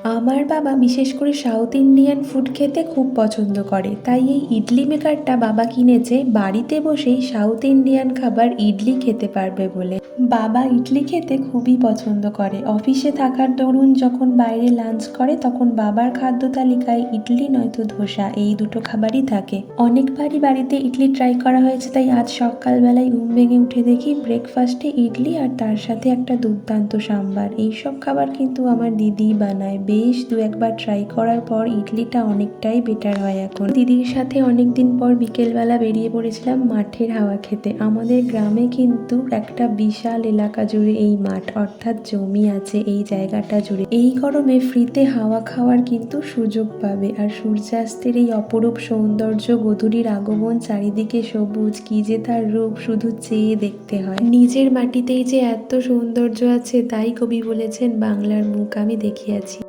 আমার বাবা বিশেষ করে সাউথ ইন্ডিয়ান ফুড খেতে খুব পছন্দ করে, তাই এই ইডলি মেকারটা বাবা কিনেছে বাড়িতে বসেই সাউথ ইন্ডিয়ান খাবার ইডলি খেতে পারবে বলে। বাবা ইডলি খেতে খুবই পছন্দ করে। অফিসে থাকার দরুন যখন বাইরে লাঞ্চ করে তখন বাবার খাদ্য তালিকায় ইডলি নয়তো ধোসা এই দুটো খাবারই থাকে। অনেকবারই বাড়িতে ইডলি ট্রাই করা হয়েছে, তাই আজ সকালবেলায় ঘুম ভেঙে উঠে দেখি ব্রেকফাস্টে ইডলি আর তার সাথে একটা দুর্দান্ত সাম্বার। এইসব খাবার কিন্তু আমার দিদিই বানায়। বেশ দু একবার ট্রাই করার পর ইডলিটা অনেকটাই বেটার হয় এখন। দিদির সাথে অনেকদিন পর বিকেলবেলা বেরিয়ে পড়েছিলাম মাঠের হাওয়া খেতে। আমাদের গ্রামে কিন্তু একটা বিশাল এলাকা জুড়ে এই মাঠ অর্থাৎ জমি আছে এই জায়গাটা জুড়ে। এই গরমে ফ্রিতে হাওয়া খাওয়ার কিন্তু সুযোগ পাবে। আর সূর্যাস্তের এই অপরূপ সৌন্দর্য, গোধূলির আগমন, চারিদিকে সবুজ, কি যে তার রূপ শুধু চেয়ে দেখতে হয়। নিজের মাটিতেই যে এত সৌন্দর্য আছে, তাই কবি বলেছেন বাংলার মুখ আমি দেখিয়াছি।